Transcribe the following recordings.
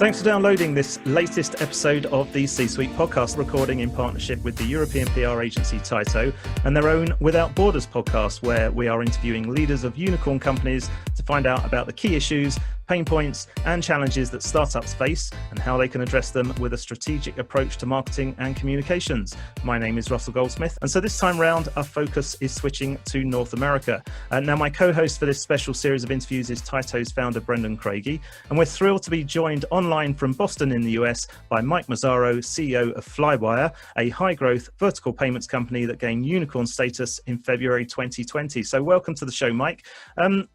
Thanks for downloading this latest episode of the C-Suite podcast, recording in partnership with the European PR Agency Tyto and their own Without Borders podcast, where we are interviewing leaders of unicorn companies to find out about the key issues, pain points and challenges that startups face and how they can address them with a strategic approach to marketing and communications. My name is Russell Goldsmith, and so this time round our focus is switching to North America. Now my co-host for this special series of interviews is Tyto's founder Brendon Craigie, and we're thrilled to be joined online from Boston in the US by Mike Massaro, CEO of Flywire, a high-growth vertical payments company that gained unicorn status in February 2020. So welcome to the show, Mike.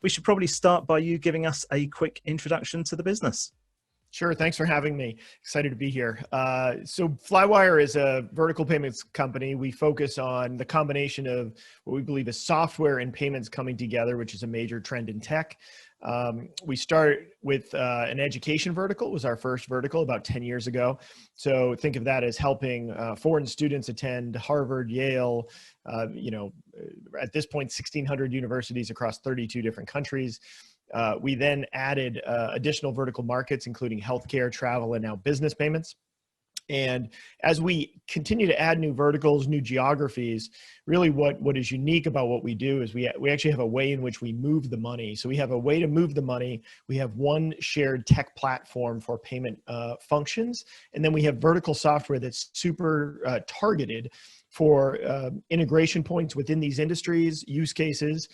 We should probably start by you giving us a quick introduction to the business. Sure. Thanks for having me. Excited to be here. So Flywire is a vertical payments company. We focus on the combination of what we believe is software and payments coming together, which is a major trend in tech. We start with an education vertical. It was our first vertical about 10 years ago. So think of that as helping foreign students attend Harvard, Yale, at this point, 1,600 universities across 32 different countries. We then added additional vertical markets, including healthcare, travel, and now business payments. And as we continue to add new verticals, new geographies, really what is unique about what we do is we actually have a way in which we move the money. So we have a way to move the money. We have one shared tech platform for payment functions. And then we have vertical software that's super targeted for integration points within these industries, use cases.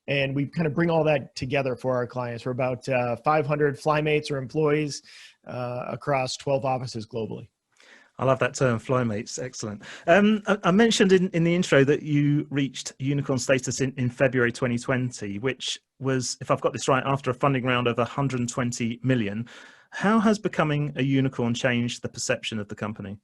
And we kind of bring all that together for our clients. We're about 500 Flymates or employees across 12 offices globally. I love that term, Flymates. Excellent. I mentioned in the intro that you reached unicorn status in February 2020, which was, if I've got this right, after a funding round of 120 million. How has becoming a unicorn changed the perception of the company?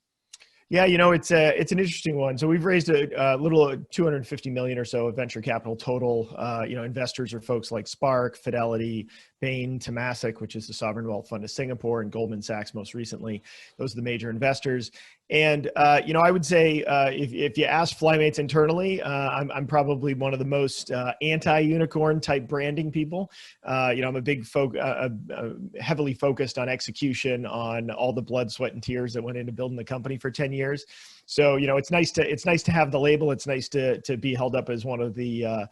Yeah, it's an interesting one. So we've raised a little 250 million or so of venture capital total. Investors are folks like Spark, Fidelity, Bain, Temasek, which is the sovereign wealth fund of Singapore, and Goldman Sachs most recently. Those are the major investors. And, I would say if you ask Flymates internally, I'm probably one of the most anti-unicorn type branding people. I'm a big heavily focused on execution, on all the blood, sweat, and tears that went into building the company for 10 years. So, it's nice to have the label. It's nice to be held up as one of the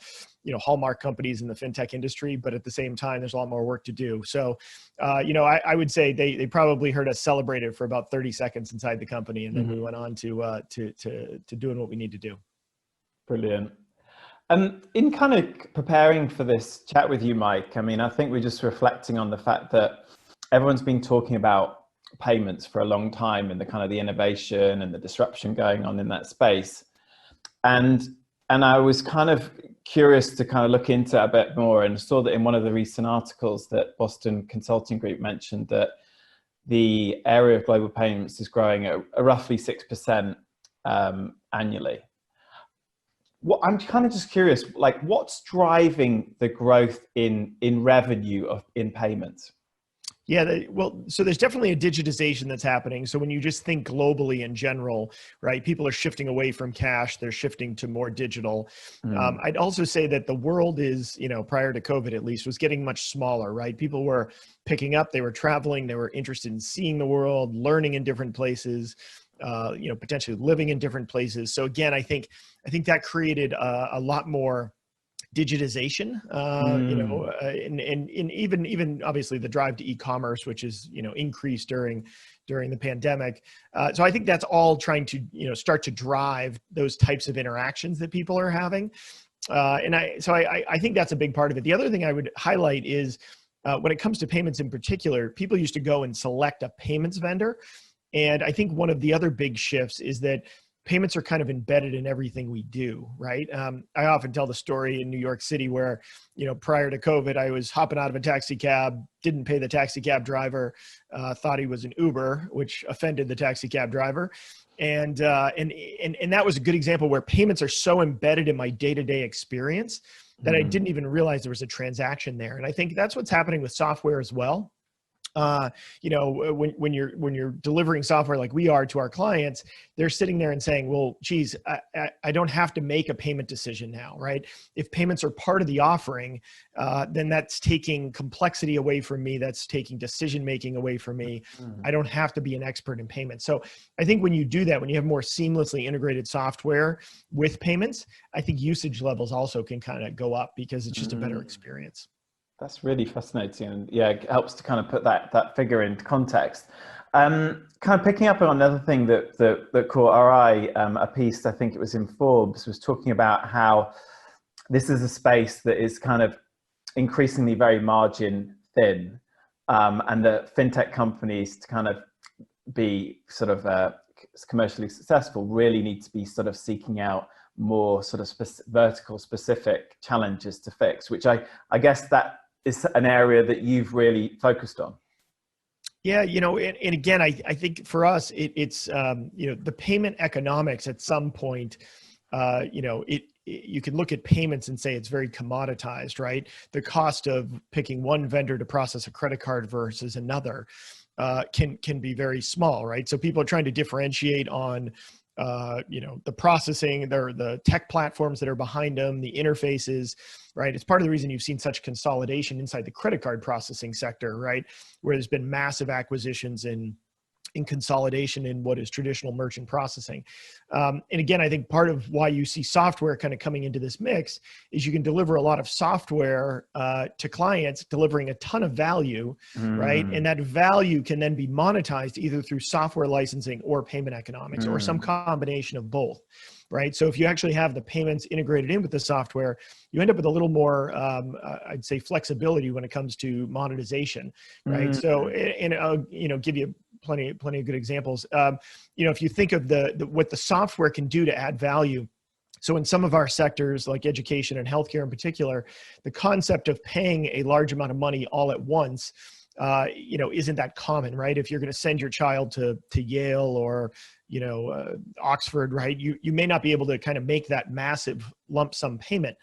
hallmark companies in the fintech industry, but at the same time, there's a lot more work to do. So, I would say they probably heard us celebrate it for about 30 seconds inside the company, and then we went on to doing what we need to do. Brilliant. In kind of preparing for this chat with you, Mike, I think we're just reflecting on the fact that everyone's been talking about payments for a long time and the kind of the innovation and the disruption going on in that space. And I was kind of curious to kind of look into it a bit more, and saw that in one of the recent articles that Boston Consulting Group mentioned that the area of global payments is growing at roughly 6% annually. I'm kind of just curious, like what's driving the growth in revenue in payments? Yeah, so there's definitely a digitization that's happening. So when you just think globally in general, right, people are shifting away from cash, they're shifting to more digital. I'd also say that the world is, prior to COVID at least, was getting much smaller, right? People were picking up, they were traveling, they were interested in seeing the world, learning in different places, potentially living in different places. So again, I think that created a lot more digitization, and even obviously the drive to e-commerce, which is, increased during the pandemic. So I think that's all trying to, start to drive those types of interactions that people are having. I think that's a big part of it. The other thing I would highlight is when it comes to payments in particular, people used to go and select a payments vendor. And I think one of the other big shifts is that payments are kind of embedded in everything we do, right? I often tell the story in New York City where, prior to COVID, I was hopping out of a taxi cab, didn't pay the taxi cab driver, thought he was an Uber, which offended the taxi cab driver. And that was a good example where payments are so embedded in my day-to-day experience that I didn't even realize there was a transaction there. And I think that's what's happening with software as well. when you're delivering software like we are to our clients, they're sitting there and saying, well, geez, I don't have to make a payment decision now, right? If payments are part of the offering, then that's taking complexity away from me. That's taking decision-making away from me. I don't have to be an expert in payments. So I think when you do that, when you have more seamlessly integrated software with payments, I think usage levels also can kind of go up because it's just a better experience. That's really fascinating, and yeah, it helps to kind of put that figure into context. Kind of picking up on another thing that caught our eye, a piece, I think it was in Forbes, was talking about how this is a space that is kind of increasingly very margin thin, and that fintech companies, to kind of be sort of commercially successful, really need to be sort of seeking out more sort of vertical specific challenges to fix, which I guess that is an area that you've really focused on. Yeah, and again, I think for us, it's the payment economics at some point, you can look at payments and say it's very commoditized, right? The cost of picking one vendor to process a credit card versus another can be very small, right? So people are trying to differentiate on the processing, the tech platforms that are behind them, the interfaces, right? It's part of the reason you've seen such consolidation inside the credit card processing sector, right? Where there's been massive acquisitions in consolidation in what is traditional merchant processing. And again, I think part of why you see software kind of coming into this mix is you can deliver a lot of software to clients, delivering a ton of value, right? And that value can then be monetized either through software licensing or payment economics or some combination of both, right? So if you actually have the payments integrated in with the software, you end up with a little more, I'd say, flexibility when it comes to monetization, right? So, and I'll, give you plenty of good examples. If you think of what the software can do to add value. So in some of our sectors, like education and healthcare in particular, the concept of paying a large amount of money all at once, isn't that common, right? If you're going to send your child to Yale or, Oxford, right? You may not be able to kind of make that massive lump sum payment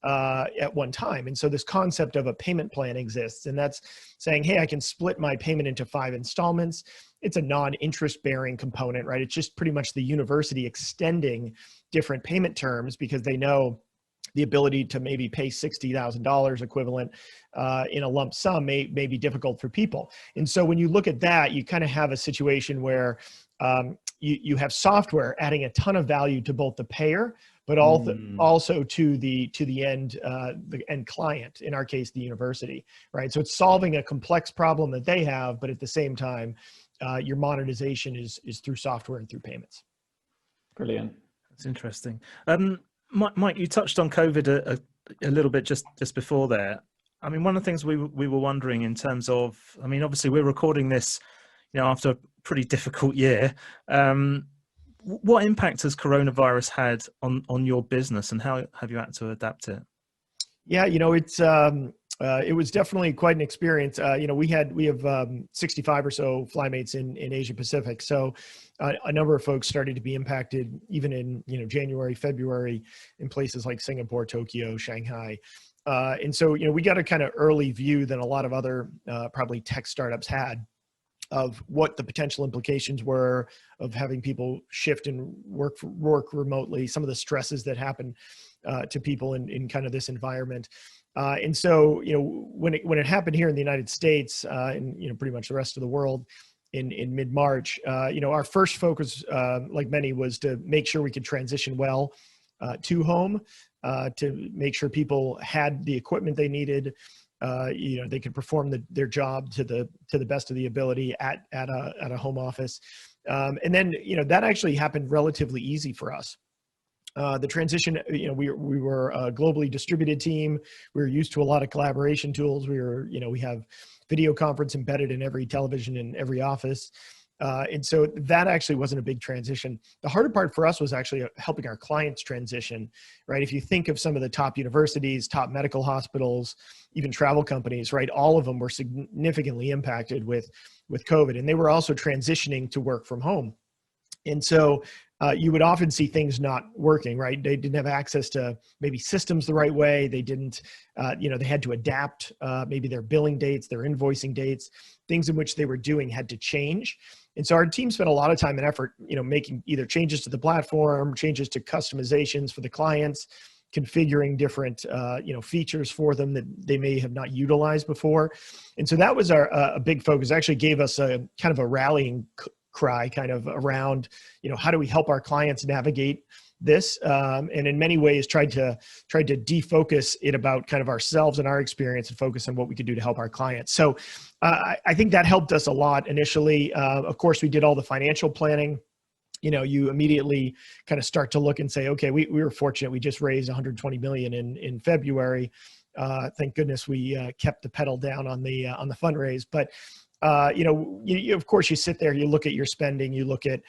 at one time. And so this concept of a payment plan exists, and that's saying, hey, I can split my payment into 5 installments. It's a non-interest bearing component, right? It's just pretty much the university extending different payment terms because they know the ability to maybe pay $60,000 equivalent in a lump sum may be difficult for people. And so when you look at that, you kind of have a situation where you have software adding a ton of value to both the payer, but also to the end client, in our case, the university, right? So it's solving a complex problem that they have, but at the same time, your monetization is through software and through payments. Brilliant. That's interesting. Mike, you touched on COVID a little bit just before there. I mean, one of the things we were wondering in terms of, I mean, obviously we're recording this, after a pretty difficult year. What impact has coronavirus had on your business, and how have you had to adapt it? Yeah, it was definitely quite an experience. We have 65 or so Flymates in Asia Pacific. So a number of folks started to be impacted even in, January, February in places like Singapore, Tokyo, Shanghai. And so, we got a kind of early view than a lot of other probably tech startups had of what the potential implications were of having people shift and work remotely, some of the stresses that happen to people in kind of this environment. And so, when it happened here in the United States and, pretty much the rest of the world in mid-March, our first focus, like many, was to make sure we could transition well to home, to make sure people had the equipment they needed, they could perform their job to the best of the ability at a home office. And then, that actually happened relatively easy for us. The transition, we were a globally distributed team. We were used to a lot of collaboration tools. We have video conference embedded in every television in every office. And so that actually wasn't a big transition. The harder part for us was actually helping our clients transition, right? If you think of some of the top universities, top medical hospitals, even travel companies, right? All of them were significantly impacted with COVID, and they were also transitioning to work from home. And so you would often see things not working, right? They didn't have access to maybe systems the right way. They didn't, they had to adapt maybe their billing dates, their invoicing dates, things in which they were doing had to change. And so our team spent a lot of time and effort, making either changes to the platform, changes to customizations for the clients, configuring different, features for them that they may have not utilized before. And so that was a big focus. Actually gave us a kind of a rallying cry kind of around, how do we help our clients navigate this? And in many ways tried to defocus it about kind of ourselves and our experience and focus on what we could do to help our clients. So I think that helped us a lot initially. Of course, we did all the financial planning. You immediately kind of start to look and say, okay, we were fortunate. We just raised 120 million in February. Thank goodness we kept the pedal down on the fundraise. But of course, you sit there, you look at your spending, you look at,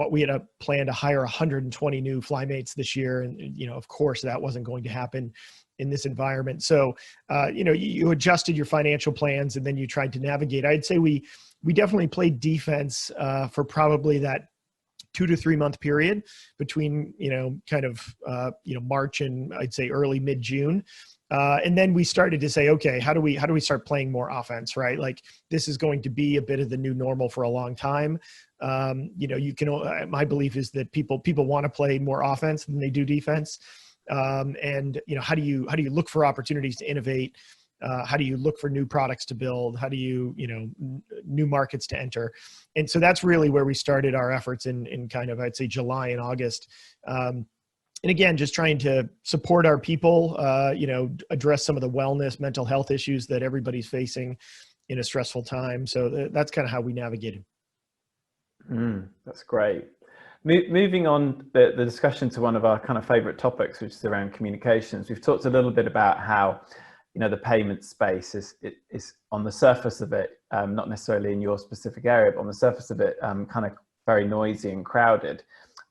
we had a plan to hire 120 new Flymates this year. And, of course, that wasn't going to happen in this environment. So, you adjusted your financial plans and then you tried to navigate. I'd say we definitely played defense for probably that 2 to 3 month period between, March and I'd say early mid-June. And then we started to say, okay, how do we start playing more offense, right? Like this is going to be a bit of the new normal for a long time. My belief is that people want to play more offense than they do defense. And how do you look for opportunities to innovate? How do you look for new products to build? How do you, new markets to enter? And so that's really where we started our efforts in kind of, I'd say July and August. And again, just trying to support our people, address some of the wellness, mental health issues that everybody's facing in a stressful time. So that's kind of how we navigated. That's great. Moving on the discussion to one of our kind of favorite topics, which is around communications. We've talked a little bit about how, the payment space is on the surface of it, not necessarily in your specific area, but on the surface of it, kind of very noisy and crowded.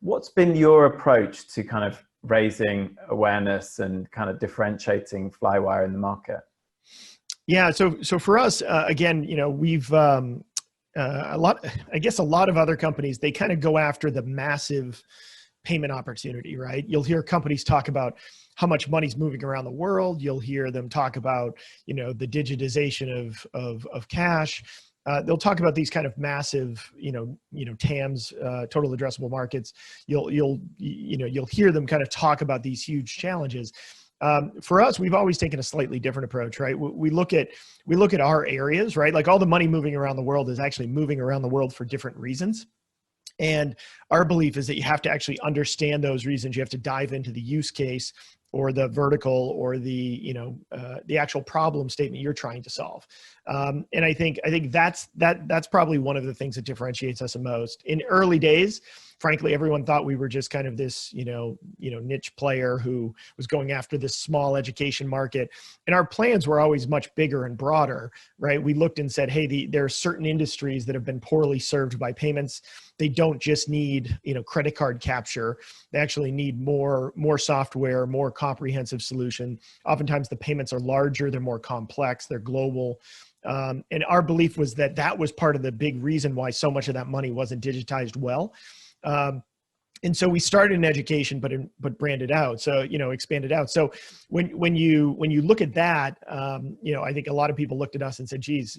What's been your approach to kind of raising awareness and kind of differentiating Flywire in the market? Yeah, so for us, again, we've a lot of other companies, they kind of go after the massive payment opportunity, right? You'll hear companies talk about how much money's moving around the world. You'll hear them talk about, the digitization of cash. They'll talk about these kind of massive, TAMs, total addressable markets. You'll hear them kind of talk about these huge challenges. For us, we've always taken a slightly different approach, right? We look at our areas, right? Like all the money moving around the world is actually moving around the world for different reasons. And our belief is that you have to actually understand those reasons. You have to dive into the use case or the vertical or the actual problem statement you're trying to solve. And I think that's probably one of the things that differentiates us the most. In early days, frankly, everyone thought we were just kind of this, niche player who was going after this small education market. And our plans were always much bigger and broader, right? We looked and said, hey, there are certain industries that have been poorly served by payments. They don't just need, credit card capture. They actually need more software, more comprehensive solution. Oftentimes the payments are larger, they're more complex, they're global. And our belief was that was part of the big reason why so much of that money wasn't digitized well. And so we started in education, but branded out. So, expanded out. So when you look at that, I think a lot of people looked at us and said, geez,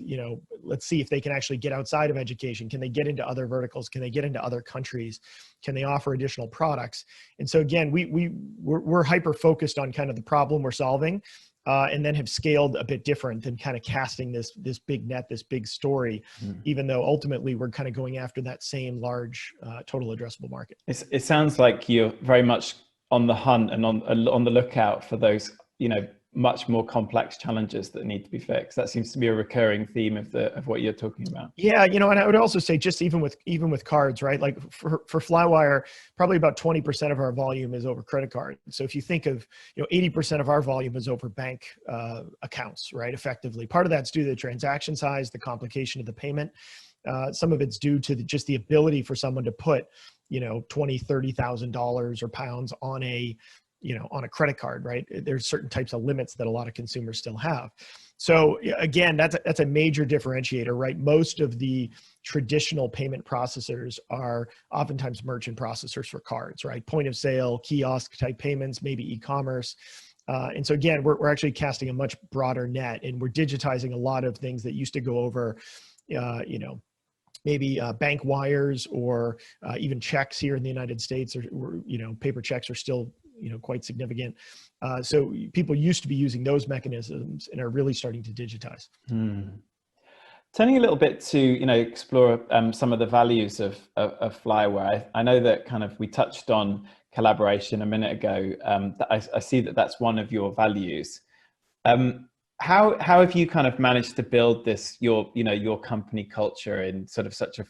let's see if they can actually get outside of education. Can they get into other verticals? Can they get into other countries? Can they offer additional products? And so again, we're hyper focused on kind of the problem we're solving. And then have scaled a bit different than kind of casting this big net, this big story, even though ultimately we're kind of going after that same large total addressable market. It sounds like you're very much on the hunt and on the lookout for those, much more complex challenges that need to be fixed. That seems to be a recurring theme of what you're talking about. Yeah, and I would also say just even with cards, right? Like for Flywire, probably about 20% of our volume is over credit card. So if you think of 80% of our volume is over bank accounts, right? Effectively, part of that's due to the transaction size, the complication of the payment. Some of it's due to just the ability for someone to put $20,000, $30,000 or pounds on a on a credit card, right? There's certain types of limits that a lot of consumers still have. So again, that's a major differentiator, right? Most of the traditional payment processors are oftentimes merchant processors for cards, right? Point of sale, kiosk type payments, maybe e-commerce. And so again, we're actually casting a much broader net, and we're digitizing a lot of things that used to go over, maybe bank wires or even checks here in the United States, or paper checks are still quite significant. So people used to be using those mechanisms and are really starting to digitize. Turning a little bit to explore some of the values of Flywire. I know that kind of we touched on collaboration a minute ago. I see that that's one of your values. How have you kind of managed to build this your company culture in sort of such a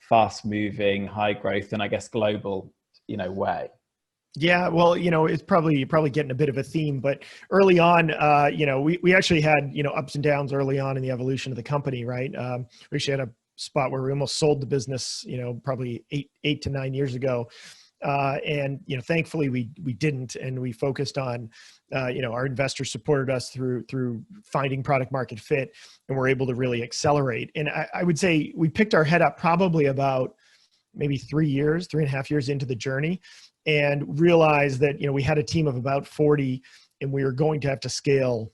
fast moving, high growth, and I guess global way? Yeah, well, it's probably getting a bit of a theme, but early on, we actually had, ups and downs early on in the evolution of the company, right? We actually had a spot where we almost sold the business, probably eight to 9 years ago. And, thankfully we didn't, and we focused on, our investors supported us through finding product market fit, and we're able to really accelerate. And I would say we picked our head up probably about maybe 3.5 years into the journey, and realized that, we had a team of about 40, and we were going to have to scale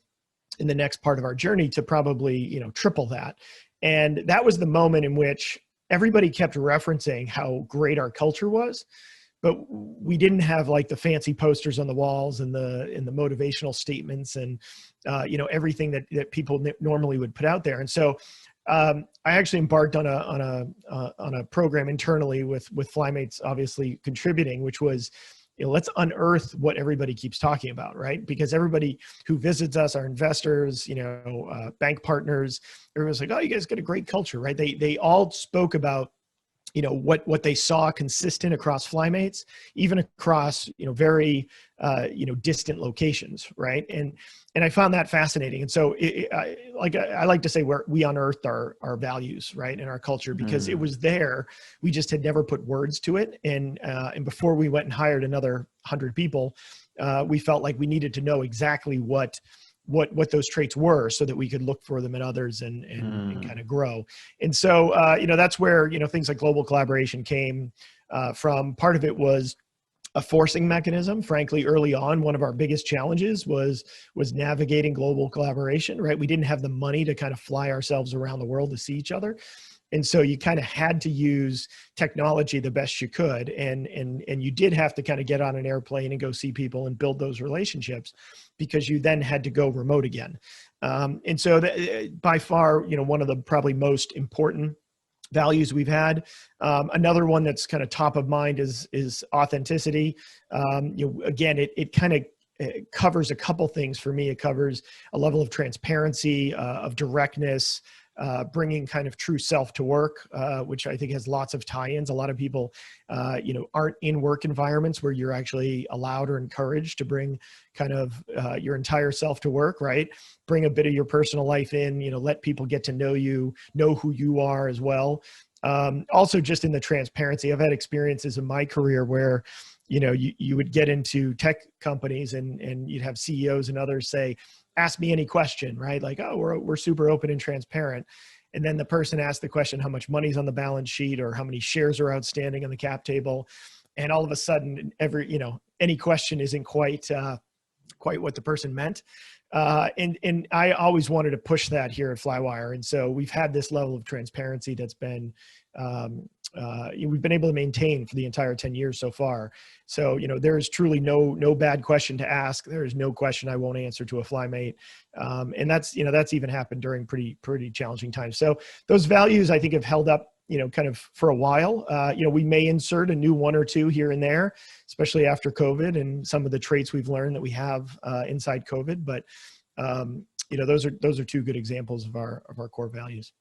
in the next part of our journey to probably, triple that. And that was the moment in which everybody kept referencing how great our culture was, but we didn't have like the fancy posters on the walls and the motivational statements and, everything that people normally would put out there. And so I actually embarked on a program internally with Flymates obviously contributing, which was, let's unearth what everybody keeps talking about, right? Because everybody who visits us, our investors, bank partners, everyone's like, oh, you guys got a great culture, right? They all spoke about, what they saw consistent across Flymates, even across, very, distant locations. Right. And I found that fascinating. And so I like to say we unearthed our values, right, in our culture, because it was there. We just had never put words to it. And before we went and hired another 100 people, we felt like we needed to know exactly what those traits were, so that we could look for them in others and kind of grow. And so, that's where, things like global collaboration came from. Part of it was a forcing mechanism. Frankly, early on, one of our biggest challenges was navigating global collaboration, right? We didn't have the money to kind of fly ourselves around the world to see each other. And so you kind of had to use technology the best you could. And you did have to kind of get on an airplane and go see people and build those relationships, because you then had to go remote again. And so by far, one of the probably most important values we've had. Another one that's kind of top of mind is authenticity. Again, it kind of covers a couple things for me. It covers a level of transparency, of directness, bringing kind of true self to work, which I think has lots of tie-ins. A lot of people, aren't in work environments where you're actually allowed or encouraged to bring kind of your entire self to work, right? Bring a bit of your personal life in, let people get to know you, know who you are as well. Also just in the transparency, I've had experiences in my career where, you would get into tech companies and you'd have CEOs and others say, ask me any question, right? Like, oh, we're super open and transparent. And then the person asked the question, how much money's on the balance sheet, or how many shares are outstanding on the cap table. And all of a sudden, any question isn't quite what the person meant. And I always wanted to push that here at Flywire. And so we've had this level of transparency that's been, we've been able to maintain for the entire 10 years so far. So, there is truly no bad question to ask. There is no question I won't answer to a Flymate. And that's even happened during pretty challenging times. So those values, I think, have held up, kind of for a while. We may insert a new one or two here and there, especially after COVID and some of the traits we've learned that we have inside COVID. But, those are two good examples of our core values.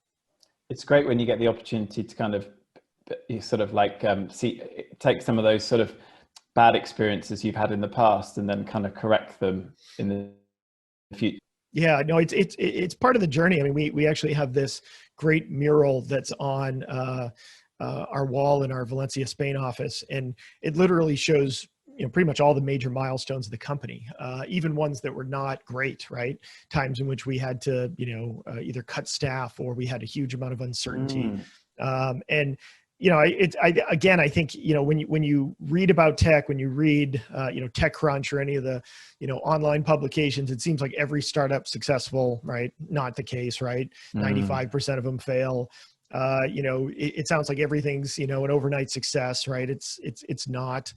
It's great when you get the opportunity to kind of sort of like take some of those sort of bad experiences you've had in the past and then kind of correct them in the future. Yeah, no, it's part of the journey. I mean, we actually have this great mural that's on our wall in our Valencia, Spain office, and it literally shows pretty much all the major milestones of the company, even ones that were not great, right? Times in which we had to, either cut staff or we had a huge amount of uncertainty. And I think, when you read about tech, when you read, TechCrunch or any of the, online publications, it seems like every startup successful, right? Not the case, right? 95% of them fail. It sounds like everything's, an overnight success, right? It's not.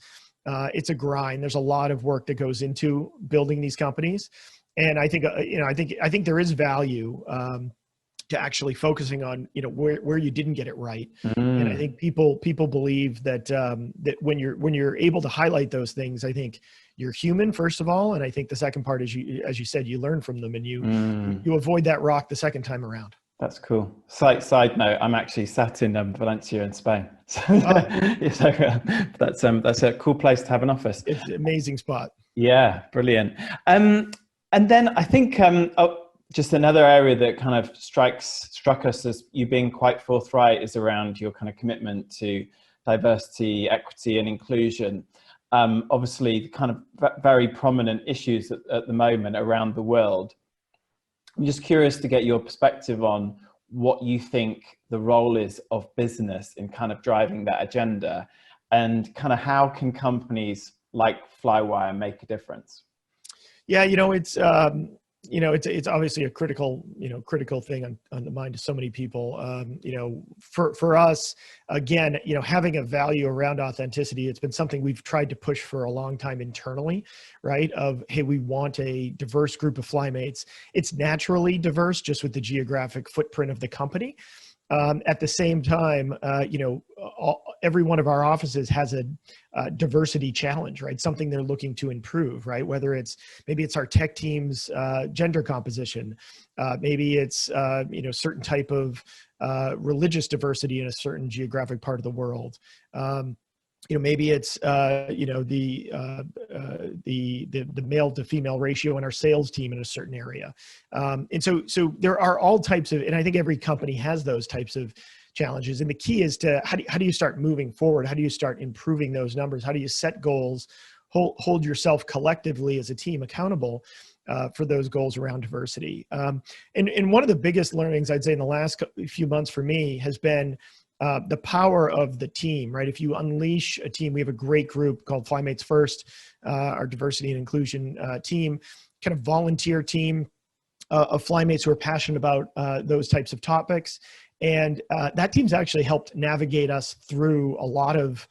It's a grind. There's a lot of work that goes into building these companies, and I think I think there is value to actually focusing on where you didn't get it right. And I think people believe that that when you're able to highlight those things, I think you're human, first of all, and I think the second part is as you said, you learn from them and you avoid that rock the second time around. That's cool. Side note, I'm actually sat in Valencia in Spain. So, that's a cool place to have an office. It's an amazing spot. Yeah, brilliant. And then I think just another area that kind of struck us as you being quite forthright is around your kind of commitment to diversity, equity, and inclusion. Obviously, kind of very prominent issues at the moment around the world. I'm just curious to get your perspective on what you think the role is of business in kind of driving that agenda, and kind of how can companies like Flywire make a difference? Yeah, it's obviously a critical thing on the mind of so many people. For us, again, having a value around authenticity, it's been something we've tried to push for a long time internally, right? Hey, we want a diverse group of Flymates. It's naturally diverse just with the geographic footprint of the company. At the same time, every one of our offices has a diversity challenge, right? Something they're looking to improve, right? Whether maybe it's our tech team's gender composition, maybe it's certain type of religious diversity in a certain geographic part of the world. Maybe it's the male to female ratio in our sales team in a certain area, and so there are all types of, and I think every company has those types of challenges. And the key is to how do you start moving forward? How do you start improving those numbers? How do you set goals? Hold yourself collectively as a team accountable for those goals around diversity. And one of the biggest learnings I'd say in the last few months for me has been the power of the team, right? If you unleash a team, we have a great group called Flymates First, our diversity and inclusion team, kind of volunteer team of Flymates who are passionate about those types of topics. And that team's actually helped navigate us through a lot of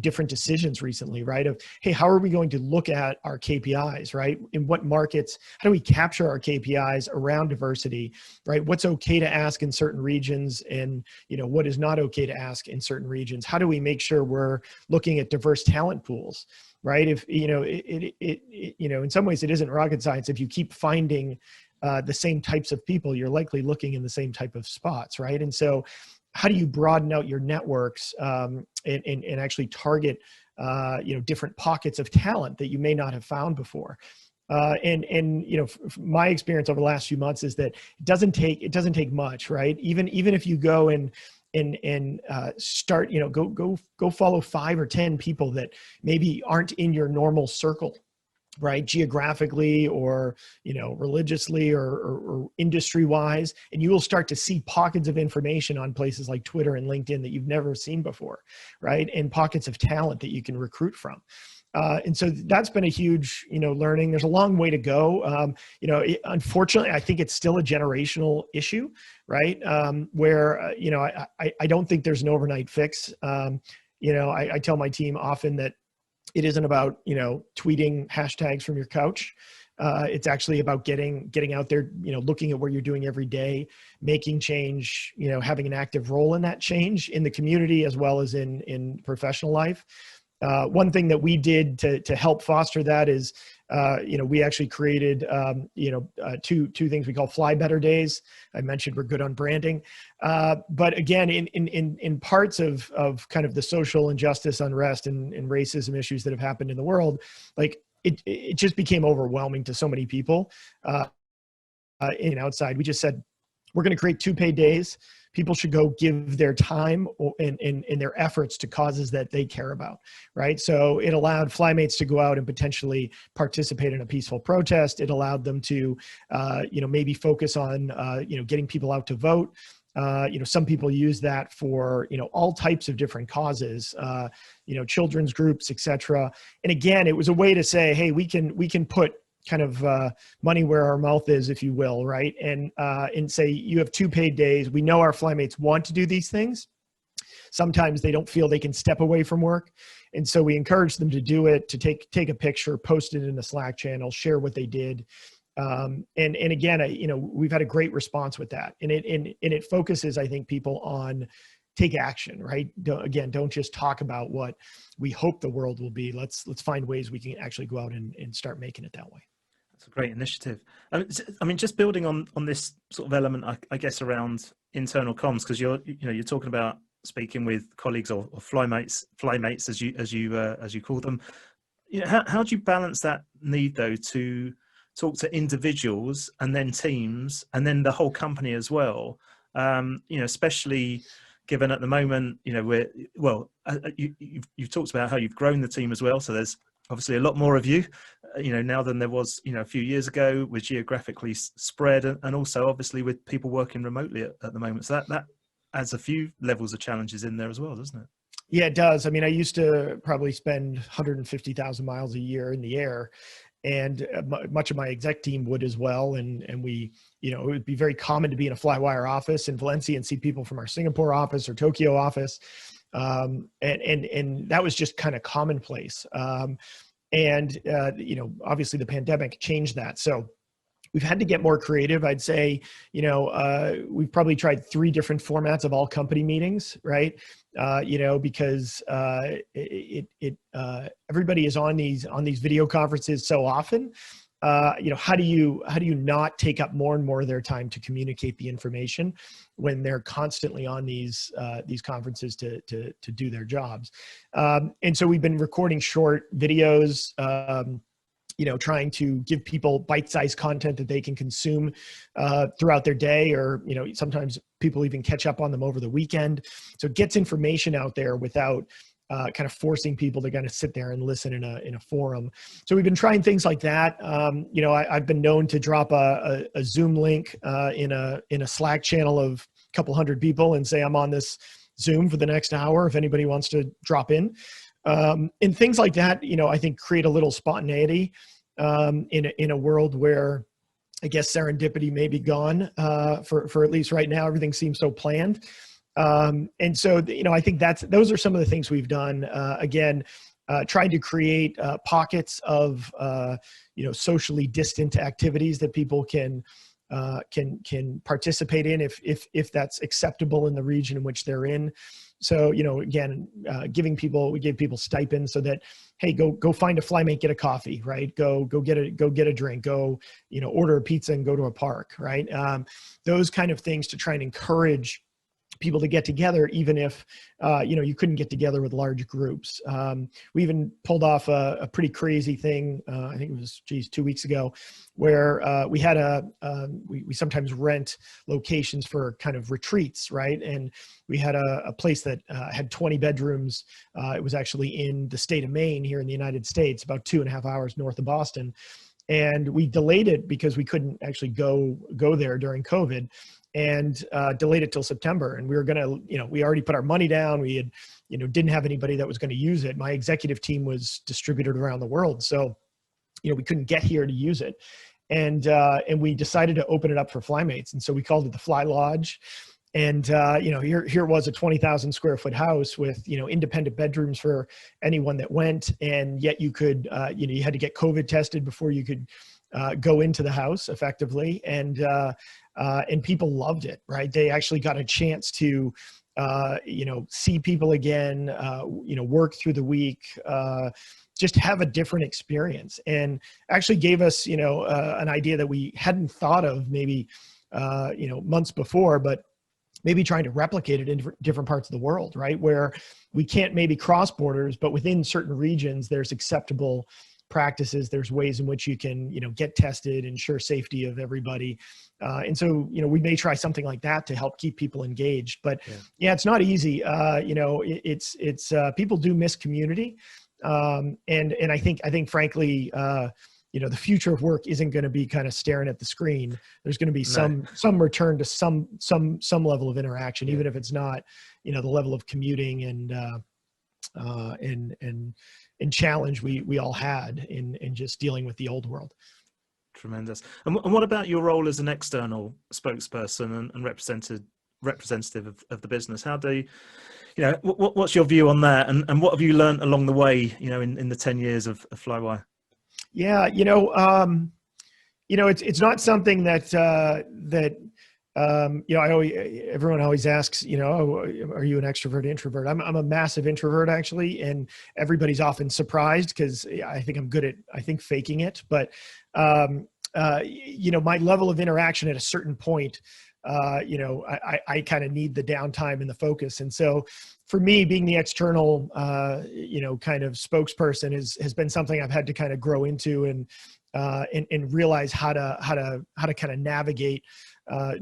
different decisions recently, right? Of, hey, how are we going to look at our KPIs, right? In what markets, how do we capture our KPIs around diversity, right? What's okay to ask in certain regions and, what is not okay to ask in certain regions? How do we make sure we're looking at diverse talent pools, right? If, in some ways it isn't rocket science. If you keep finding the same types of people, you're likely looking in the same type of spots, right? And so how do you broaden out your networks and actually target different pockets of talent that you may not have found before? My experience over the last few months is that it doesn't take much, right? Even if you go and start, go follow 5 or 10 people that maybe aren't in your normal circle, right? Geographically or, religiously or industry wise. And you will start to see pockets of information on places like Twitter and LinkedIn that you've never seen before, right? And pockets of talent that you can recruit from. And so that's been a huge, learning. There's a long way to go. Unfortunately, I think it's still a generational issue, right? Where, I don't think there's an overnight fix. I tell my team often that it isn't about, tweeting hashtags from your couch. It's actually about getting out there, looking at what you're doing every day, making change, having an active role in that change in the community as well as in professional life. One thing that we did to help foster that is, we actually created, two things we call Fly Better Days. I mentioned we're good on branding. But again, in parts of kind of the social injustice, unrest, and racism issues that have happened in the world, like it just became overwhelming to so many people outside. We just said, we're going to create 2 paid days people should go give their time in their efforts to causes that they care about, right? So it allowed Flymates to go out and potentially participate in a peaceful protest. It allowed them to, maybe focus on, getting people out to vote. Some people use that for, all types of different causes, children's groups, et cetera. And again, it was a way to say, hey, we can put kind of money where our mouth is, if you will, right? And say you have 2 paid days. We know our Flymates want to do these things. Sometimes they don't feel they can step away from work. And so we encourage them to do it, to take a picture, post it in the Slack channel, share what they did. And again, we've had a great response with that. And it focuses, I think, people on take action, right? Don't just talk about what we hope the world will be. Let's find ways we can actually go out and start making it that way. That's a great initiative. I mean, just building on this sort of element, I guess, around internal comms, because you're talking about speaking with colleagues or flymates as you call them. How do you balance that need though to talk to individuals and then teams and then the whole company as well? Especially given at the moment, you've talked about how you've grown the team as well. So there's obviously a lot more of you, now than there was, a few years ago. We're geographically spread, and also obviously with people working remotely at the moment. So that adds a few levels of challenges in there as well, doesn't it? Yeah, it does. I mean, I used to probably spend 150,000 miles a year in the air, and much of my exec team would as well. And we, it would be very common to be in a Flywire office in Valencia and see people from our Singapore office or Tokyo office. And that was just kind of commonplace. Obviously the pandemic changed that. So we've had to get more creative. I'd say, we've probably tried 3 different formats of all company meetings, right? Because everybody is on these video conferences so often. How do you not take up more and more of their time to communicate the information when they're constantly on these conferences to do their jobs? And so we've been recording short videos, trying to give people bite-sized content that they can consume throughout their day, or, sometimes people even catch up on them over the weekend. So it gets information out there without kind of forcing people to kind of sit there and listen in a forum. So we've been trying things like that. I've been known to drop a Zoom link in a Slack channel of a couple hundred people and say, I'm on this Zoom for the next hour if anybody wants to drop in. And things like that, I think create a little spontaneity in a world where I guess serendipity may be gone for at least right now. Everything seems so planned. And so, I think those are some of the things we've done. Trying to create pockets of, socially distant activities that people can participate in if that's acceptable in the region in which they're in. So, we gave people stipends so that, hey, go find a Flymate, get a coffee, right? Go get a drink, go, order a pizza and go to a park, right? Those kind of things to try and encourage people to get together, even if, you couldn't get together with large groups. We even pulled off a pretty crazy thing. I think it was, 2 weeks ago, where we had we sometimes rent locations for kind of retreats, right? And we had a place that had 20 bedrooms. It was actually in the state of Maine here in the United States, about 2.5 hours north of Boston. And we delayed it because we couldn't actually go there during COVID, and delayed it till September. And we were gonna, we already put our money down. We had, didn't have anybody that was going to use it. My executive team was distributed around the world, so, we couldn't get here to use it. And we decided to open it up for Flymates. And so we called it the Fly Lodge. And, here was a 20,000 square foot house with, independent bedrooms for anyone that went. And yet you could, you had to get COVID tested before you could go into the house effectively. And people loved it, right? They actually got a chance to, see people again, work through the week, just have a different experience, and actually gave us, an idea that we hadn't thought of maybe, months before, but maybe trying to replicate it in different parts of the world, right? Where we can't maybe cross borders, but within certain regions, there's acceptable practices. There's ways in which you can, get tested, ensure safety of everybody. And so, we may try something like that to help keep people engaged, but yeah, it's not easy. It's people do miss community. And I think frankly, the future of work isn't going to be kind of staring at the screen. There's going to be some return to some level of interaction, even if it's not, the level of commuting and challenge we all had in just dealing with the old world. Tremendous. And what about your role as an external spokesperson and representative of the business? How do what's your view on that, and what have you learned along the way, in the 10 years of Flywire? Yeah, it's not something that everyone always asks, oh, are you an extrovert, introvert? I'm a massive introvert, actually, and everybody's often surprised because I think I'm good at faking it. But my level of interaction at a certain point, I kind of need the downtime and the focus. And so for me, being the external, kind of spokesperson has been something I've had to kind of grow into and realize how to kind of navigate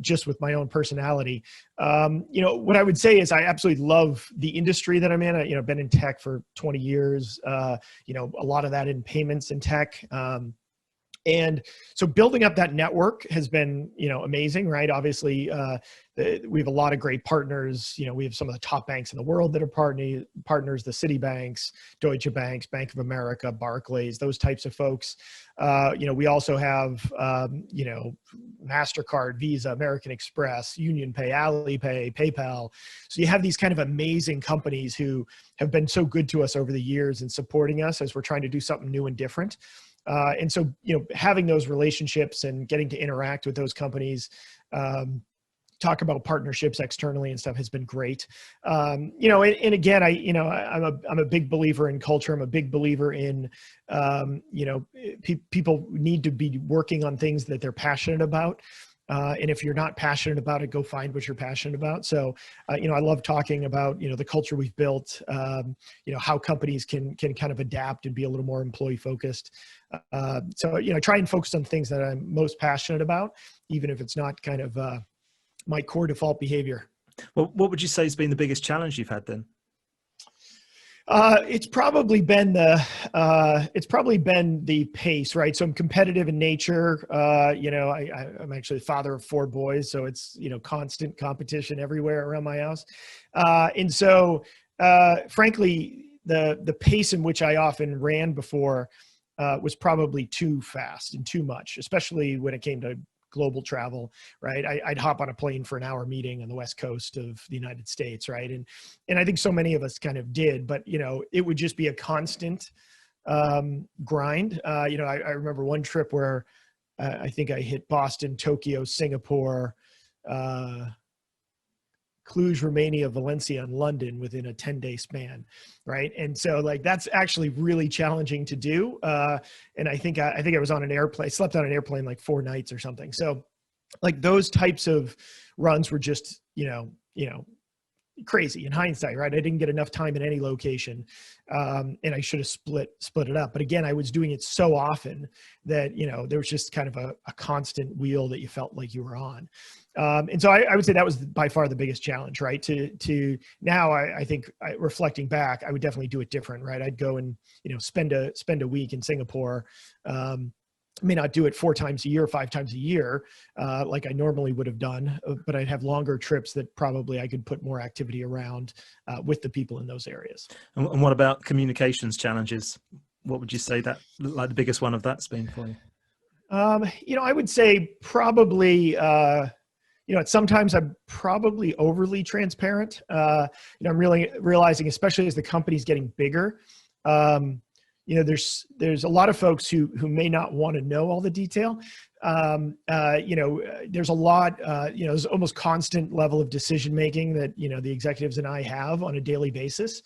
just with my own personality. What I would say is I absolutely love the industry that I'm in. I've been in tech for 20 years, a lot of that in payments and tech. And so building up that network has been, amazing, right? Obviously, we have a lot of great partners. We have some of the top banks in the world that are partners, the Citibanks, Deutsche Banks, Bank of America, Barclays, those types of folks. We also have, MasterCard, Visa, American Express, UnionPay, Alipay, PayPal. So you have these kind of amazing companies who have been so good to us over the years and supporting us as we're trying to do something new and different. And so, having those relationships and getting to interact with those companies, talk about partnerships externally and stuff has been great. And again, I'm a big believer in culture. I'm a big believer in, people need to be working on things that they're passionate about. And if you're not passionate about it, go find what you're passionate about. So, I love talking about, the culture we've built, how companies can kind of adapt and be a little more employee focused. So, try and focus on things that I'm most passionate about, even if it's not kind of my core default behavior. Well, what would you say has been the biggest challenge you've had then? It's probably been the pace, right? So I'm competitive in nature. I'm actually the father of 4 boys, so it's, constant competition everywhere around my house. And so, frankly, the pace in which I often ran before, was probably too fast and too much, especially when it came to global travel, right? I'd hop on a plane for an hour meeting on the West Coast of the United States, right? And I think so many of us kind of did, but, it would just be a constant grind. I remember one trip where I think I hit Boston, Tokyo, Singapore, Cluj, Romania, Valencia, and London within a 10-day span, right? And so that's actually really challenging to do. And I think I was on an airplane, slept on an airplane 4 nights or something. So those types of runs were just, crazy in hindsight, right? I didn't get enough time in any location. And I should have split it up. But again, I was doing it so often that, there was just kind of a constant wheel that you felt like you were on. And so I would say that was by far the biggest challenge, right? To now, I think reflecting back, I would definitely do it different, right? I'd go and, spend a week in Singapore. May not do it 4 times a year, 5 times a year, like I normally would have done, but I'd have longer trips that probably I could put more activity around with the people in those areas. And what about communications challenges? What would you say that the biggest one of that's been for you? I would say probably, sometimes I'm probably overly transparent. I'm really realizing, especially as the company's getting bigger, there's a lot of folks who may not want to know all the detail. There's a lot, there's almost constant level of decision-making that, the executives and I have on a daily basis.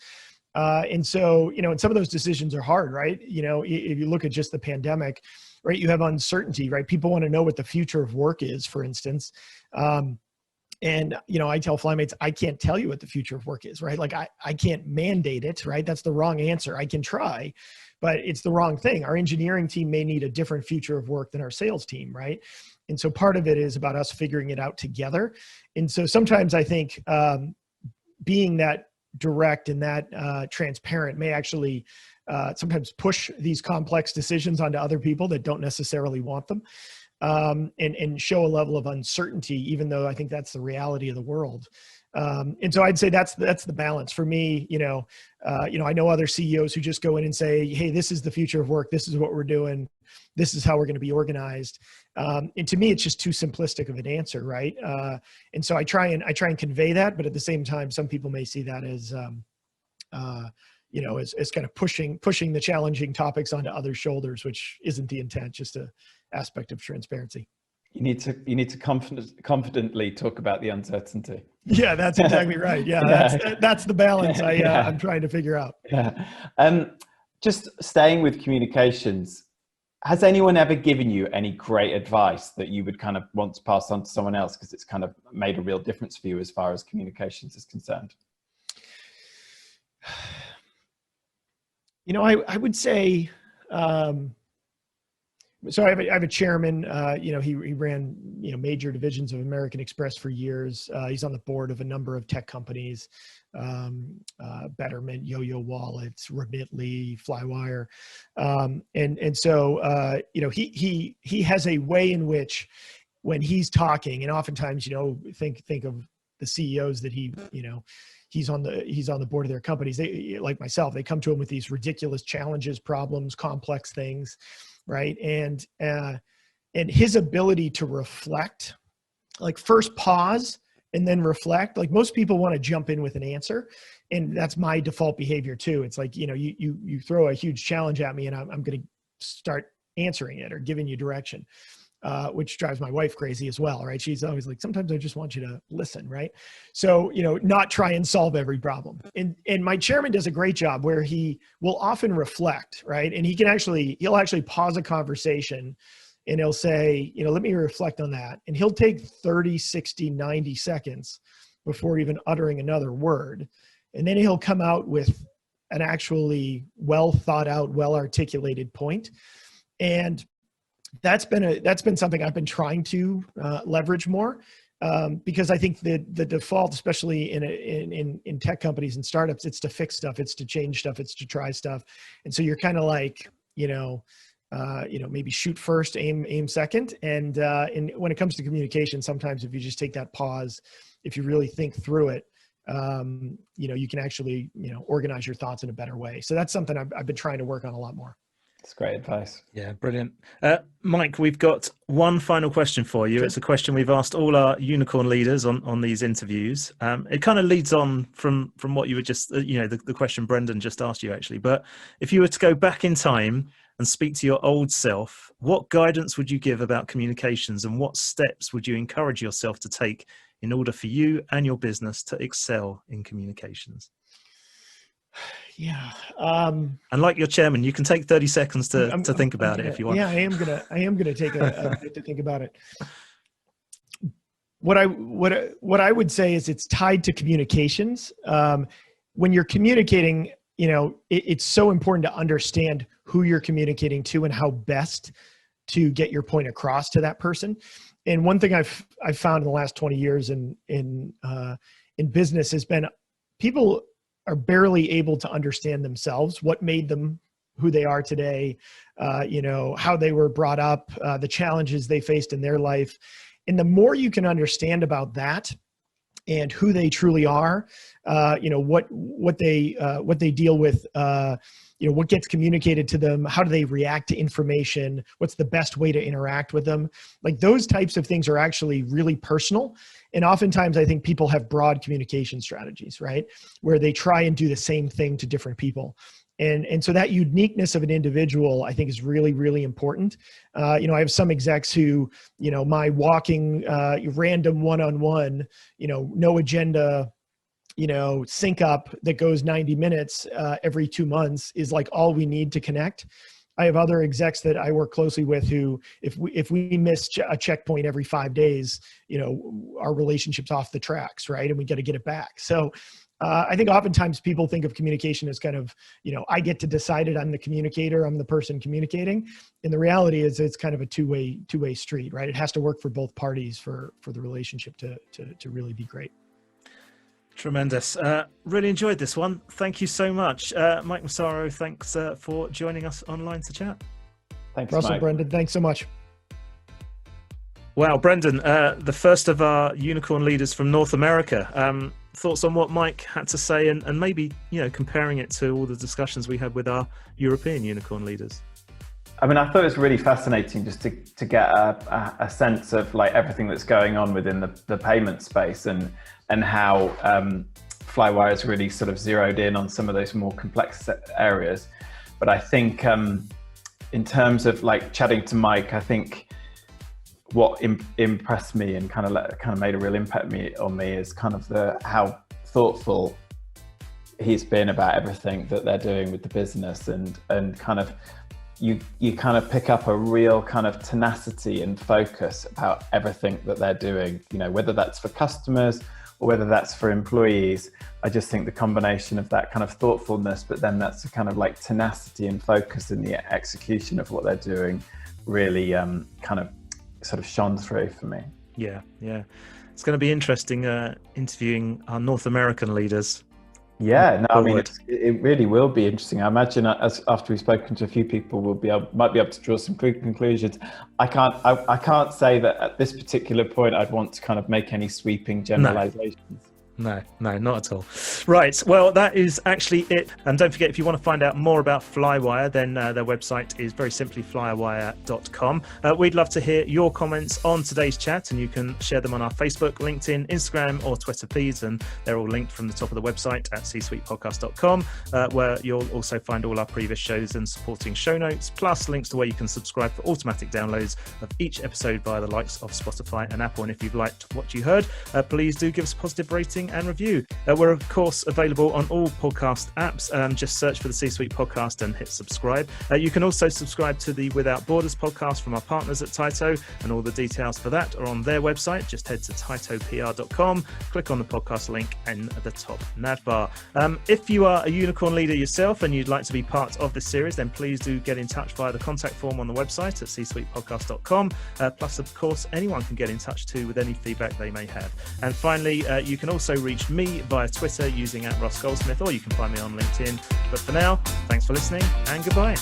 And so, and some of those decisions are hard, right? If you look at just the pandemic, right, you have uncertainty, right? People want to know what the future of work is, for instance. And, I tell Flymates, I can't tell you what the future of work is, right? Like I can't mandate it, right? That's the wrong answer. I can try, but it's the wrong thing. Our engineering team may need a different future of work than our sales team, right? And so part of it is about us figuring it out together. And so sometimes I think being that direct and that transparent may actually sometimes push these complex decisions onto other people that don't necessarily want them. And show a level of uncertainty, even though I think that's the reality of the world. And so I'd say that's the balance for me. I know other CEOs who just go in and say, hey, this is the future of work. This is what we're doing. This is how we're going to be organized. And to me, it's just too simplistic of an answer. Right. And so I try and convey that, but at the same time, some people may see that as, as kind of pushing the challenging topics onto other shoulders, which isn't the intent, just a aspect of transparency. You need to confidently talk about the uncertainty. Yeah, that's exactly right. Yeah, that's the balance I'm trying to figure out. Yeah. Just staying with communications, has anyone ever given you any great advice that you would kind of want to pass on to someone else because it's kind of made a real difference for you as far as communications is concerned? I would say, so I have a chairman, he ran, major divisions of American Express for years. He's on the board of a number of tech companies, Betterment, Yo-Yo Wallets, Remitly, Flywire. And so, he has a way in which when he's talking, and oftentimes, think of the CEOs that he's on the board of their companies. They, like myself, they come to him with these ridiculous challenges, problems, complex things. Right. And his ability to reflect, like first pause and then reflect, like most people want to jump in with an answer. And that's my default behavior too. It's like, you throw a huge challenge at me and I'm going to start answering it or giving you direction, which drives my wife crazy as well. Right. She's always like, sometimes I just want you to listen. Right. So, not try and solve every problem. And my chairman does a great job where he will often reflect. Right. And he'll actually pause a conversation and he'll say, let me reflect on that. And he'll take 30, 60, 90 seconds before even uttering another word. And then he'll come out with an actually well thought out, well articulated point. And that's been something I've been trying to leverage more because I think that the default, especially in tech companies and startups, it's to fix stuff, it's to change stuff, it's to try stuff, and so you're kind of like maybe shoot first, aim second, and when it comes to communication, sometimes if you just take that pause, if you really think through it, you can actually organize your thoughts in a better way. So that's something I've been trying to work on a lot more. That's great advice. Yeah, brilliant. Mike, we've got one final question for you. Sure. It's a question we've asked all our unicorn leaders on these interviews. It kind of leads on from what you were just, the question Brendon just asked you actually. But if you were to go back in time and speak to your old self, what guidance would you give about communications and what steps would you encourage yourself to take in order for you and your business to excel in communications? Yeah. And like your chairman, you can take 30 seconds to think about it if you want. Yeah, I am gonna take a bit to think about it. What I would say is it's tied to communications. When you're communicating, it's so important to understand who you're communicating to and how best to get your point across to that person. And one thing I've found in the last 20 years in business has been people are barely able to understand themselves, what made them who they are today, how they were brought up, the challenges they faced in their life. And the more you can understand about that and who they truly are, what they deal with, what gets communicated to them, how do they react to information, what's the best way to interact with them. Like those types of things are actually really personal. And oftentimes I think people have broad communication strategies, right? Where they try and do the same thing to different people. And so that uniqueness of an individual, I think, is really, really important. I have some execs who, my walking random one-on-one, no agenda, sync up that goes 90 minutes every 2 months is like all we need to connect. I have other execs that I work closely with who, if we miss a checkpoint every 5 days, our relationship's off the tracks, right? And we got to get it back. So I think oftentimes people think of communication as kind of, I get to decide it. I'm the communicator. I'm the person communicating. And the reality is it's kind of a two-way street, right? It has to work for both parties for the relationship to really be great. Tremendous. Really enjoyed this one. Thank you so much. Mike Massaro, thanks for joining us online to chat. Thanks, Russell, Mike. Brendon, thanks so much. Wow, Brendon, the first of our unicorn leaders from North America. Thoughts on what Mike had to say and maybe, comparing it to all the discussions we had with our European unicorn leaders? I mean, I thought it was really fascinating just to get a sense of like everything that's going on within the payment space and how Flywire has really sort of zeroed in on some of those more complex areas. But I think in terms of like chatting to Mike, I think what impressed me and kind of made a real impact on me is kind of how thoughtful he's been about everything that they're doing with the business and kind of you kind of pick up a real kind of tenacity and focus about everything that they're doing, whether that's for customers or whether that's for employees. I just think the combination of that kind of thoughtfulness, but then that's a kind of like tenacity and focus in the execution of what they're doing really kind of sort of shone through for me. Yeah. It's going to be interesting interviewing our North American leaders. Yeah, no, I mean, it really will be interesting. I imagine after we've spoken to a few people, might be able to draw some conclusions. I can't say that at this particular point I'd want to kind of make any sweeping generalizations. No, not at all. Right, well, that is actually it. And don't forget, if you want to find out more about Flywire, then their website is very simply flywire.com. We'd love to hear your comments on today's chat, and you can share them on our Facebook, LinkedIn, Instagram, or Twitter feeds, and they're all linked from the top of the website at csuitepodcast.com, where you'll also find all our previous shows and supporting show notes, plus links to where you can subscribe for automatic downloads of each episode via the likes of Spotify and Apple. And if you've liked what you heard, please do give us a positive rating and review. We're of course available on all podcast apps. Just search for the C-Suite podcast and hit subscribe. You can also subscribe to the Without Borders podcast from our partners at Tyto, and all the details for that are on their website. Just head to tytopr.com, click on the podcast link in the top navbar. If you are a unicorn leader yourself and you'd like to be part of this series, then please do get in touch via the contact form on the website at csuitepodcast.com. Plus, of course, anyone can get in touch too with any feedback they may have. And finally, you can also reach me via Twitter using @Goldsmith, or you can find me on LinkedIn. But for now, thanks for listening and goodbye.